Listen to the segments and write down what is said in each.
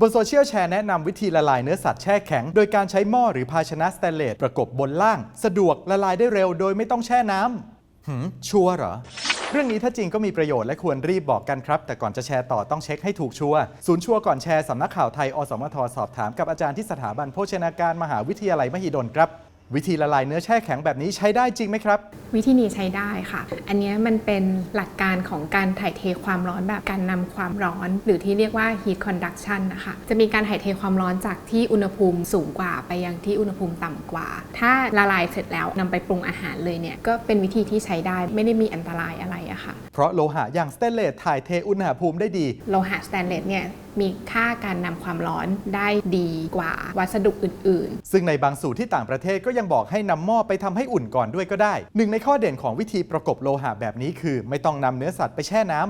บนโซเชียลแชร์แนะนำวิธีละลายเนื้อสัตว์แช่แข็งโดยการใช้หม้อหรือภาชนะสแตนเลสประกบบนล่างสะดวกละลายได้เร็วโดยไม่ต้องแช่น้ำชัวร์เหรอเรื่องนี้ถ้าจริงก็มีประโยชน์และควรรีบบอกกันครับแต่ก่อนจะแชร์ต่อต้องเช็คให้ถูกชัวร์ศูนย์ชัวร์ก่อนแชร์สำนักข่าวไทยอสมทสอบถามกับอาจารย์ที่สถาบันโภชนาการมหาวิทยาลัยมหิดลครับวิธีละลายเนื้อแช่แข็งแบบนี้ใช้ได้จริงไหมครับวิธีนี้ใช้ได้ค่ะอันนี้มันเป็นหลักการของการถ่ายเทความร้อนแบบการนำความร้อนหรือที่เรียกว่า heat conduction นะคะจะมีการถ่ายเทความร้อนจากที่อุณหภูมิสูงกว่าไปยังที่อุณหภูมิต่ำกว่าถ้าละลายเสร็จแล้วนำไปปรุงอาหารเลยเนี่ยก็เป็นวิธีที่ใช้ได้ไม่ได้มีอันตรายอะไรอะค่ะเพราะโลหะอย่างสเตนเลสถ่ายเทอุณหภูมิได้ดีโลหะสแตนเลสเนี่ยมีค่าการนำความร้อนได้ดีกว่าวัสดุอื่นๆซึ่งในบางสูตรที่ต่างประเทศก็ยังบอกให้นำหม้อไปทำให้อุ่นก่อนด้วยก็ได้หนึ่งในข้อเด่นของวิธีประกบโลหะแบบนี้คือไม่ต้องนำเนื้อสัตว์ไปแช่น้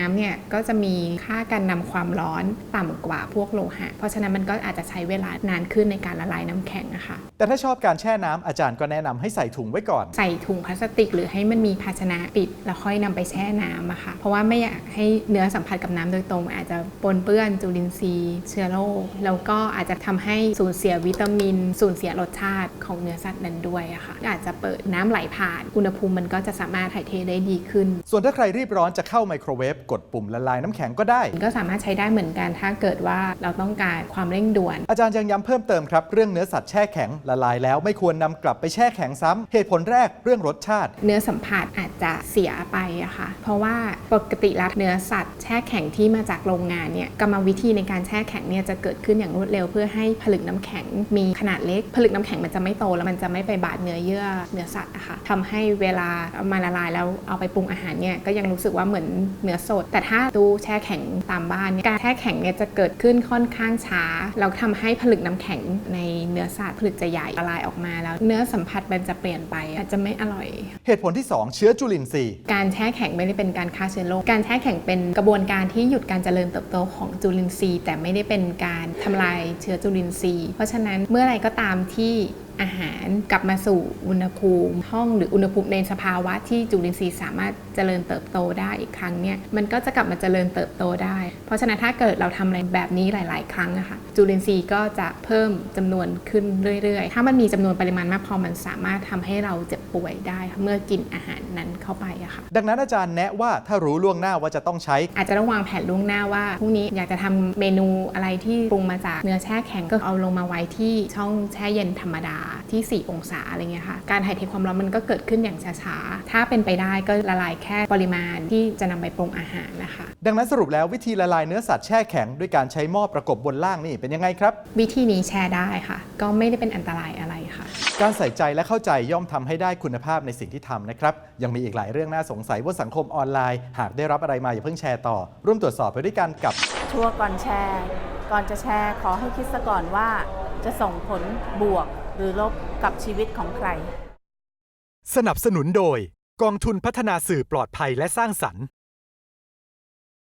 ำเนี่ยก็จะมีค่าการนำความร้อนต่ำกว่าพวกโลหะเพราะฉะนั้นมันก็อาจจะใช้เวลานานขึ้นในการละลายน้ำแข็งนะคะแต่ถ้าชอบการแช่น้ำอาจารย์ก็แนะนำให้ใส่ถุงไว้ก่อนใส่ถุงพลาสติกหรือให้มันมีภาชนะปิดแล้วค่อยนำไปแช่น้ำอะค่ะเพราะว่าไม่อยากให้เนื้อสัมผัสกับน้ำโดยตรงอาจจะปนเปื้อนจุลินทรีย์เชื้อโรคแล้วก็อาจจะทำให้สูญเสียวิตามินสูญเสียรสชาติของเนื้อสัตว์นั้นด้วยอะค่ะอาจจะเปิดน้ำไหลผ่านอุณหภูมิมันก็จะสามารถถ่ายเทได้ดีขึ้นส่วนถ้าใครรีบร้อนจะเข้าไมโครเวฟกดปุ่มละลายน้ำแข็งก็ได้ก็สามารถใช้ได้เหมือนกันถ้าเกิดว่าเราต้องการความเร่งด่วนอาจารย์ยังย้ำเพิ่มเติมครับเรื่องเนื้อสัตว์แช่แข็งละลายแล้วไม่ควรนำกลับไปแช่แข็งซ้ำเหตุผลแรกเรื่องรสชาติเนื้อสัมผัสอาจจะเสียไปอะค่ะเพราะว่าปกติแล้วเนื้อสัตว์แช่แข็งที่มาจากโรงงานเนี่ยกรรมวิธีในการแช่แข็งเนี่ยจะเกิดขึ้นอย่างรวดเร็วเพื่อให้ผลึกน้ำแข็งมีขนาดเล็กผลึกน้ำแข็งมันจะไม่โตแล้วมันจะไม่ไปบาดเนื้อเยื่อเนื้อสัตว์อะค่ะทำให้เวลาเอามาละลายแล้วเอาไปปรุงอาหารเนี่ยก็ยังรู้สึกว่าเหมือนเนื้อสดแต่ถ้าตู้แช่แข็งตามบ้านการแช่แข็งเนี่ยจะเกิดขึ้นค่อนข้างช้าแล้วทำให้ผลึกน้ำแข็งในเนื้อสัตว์ผลึกจะใหญ่ละลายออกมาแล้วเนื้อสัมผัสมันจะเปลี่ยนไปอาจจะไม่อร่อยเหตุผลที่2เชื้อจุลินทรีย์การแช่แข็งไม่ได้เป็นการฆ่าเชื้อโรคการแช่แข็งเป็นกระบวนการที่หยุดการเจริญเติบโตของจุลินทรีย์แต่ไม่ได้เป็นการทำลายเชื้อจุลินทรีย์เพราะฉะนั้นเมื่อไรก็ตามที่อาหารกลับมาสู่อุณหภูมิห้องหรืออุณหภูมิในสภาวะที่จุลินทรีย์สามารถเจริญเติบโตได้อีกครั้งเนี่ยมันก็จะกลับมาเจริญเติบโตได้เพราะฉะนั้นถ้าเกิดเราทำอะไรแบบนี้หลายๆครั้งอะค่ะจุลินทรีย์ก็จะเพิ่มจำนวนขึ้นเรื่อยๆถ้ามันมีจำนวนปริมาณมากพอมันสามารถทำให้เราเจ็บป่วยได้เมื่อกินอาหารนั้นเข้าไปอะค่ะดังนั้นอาจารย์แนะว่าถ้ารู้ล่วงหน้าว่าจะต้องใช้อาจจะต้องวางแผนล่วงหน้าว่าพรุ่งนี้อยากจะทำเมนูอะไรที่ปรุงมาจากเนื้อแช่แข็งก็เอาลงมาไว้ที่ช่องแช่เย็นธรรมดาที่4 องศาอะไรเงี้ยค่ะการถ่ายเทความร้อนมันก็เกิดขึ้นอย่างช้าๆถ้าเป็นไปได้ก็ละลายแค่ปริมาณที่จะนำไปปรุงอาหารนะคะดังนั้นสรุปแล้ววิธีละลายเนื้อสัตว์แช่แข็งด้วยการใช้หม้อประกบบนล่างนี่เป็นยังไงครับวิธีนี้แชร์ได้ค่ะก็ไม่ได้เป็นอันตรายอะไรค่ะการใส่ใจและเข้าใจย่อมทำให้ได้คุณภาพในสิ่งที่ทำนะครับยังมีอีกหลายเรื่องน่าสงสัยบนสังคมออนไลน์หากได้รับอะไรมาอย่าเพิ่งแชร์ต่อร่วมตรวจสอบไปด้วยกันกับชัวร์ก่อนแชร์ก่อนจะแชร์ขอให้คิดซะก่อนว่าจะส่งผลบวกหรือลบกับชีวิตของใครสนับสนุนโดยกองทุนพัฒนาสื่อปลอดภัยและสร้างสรรค์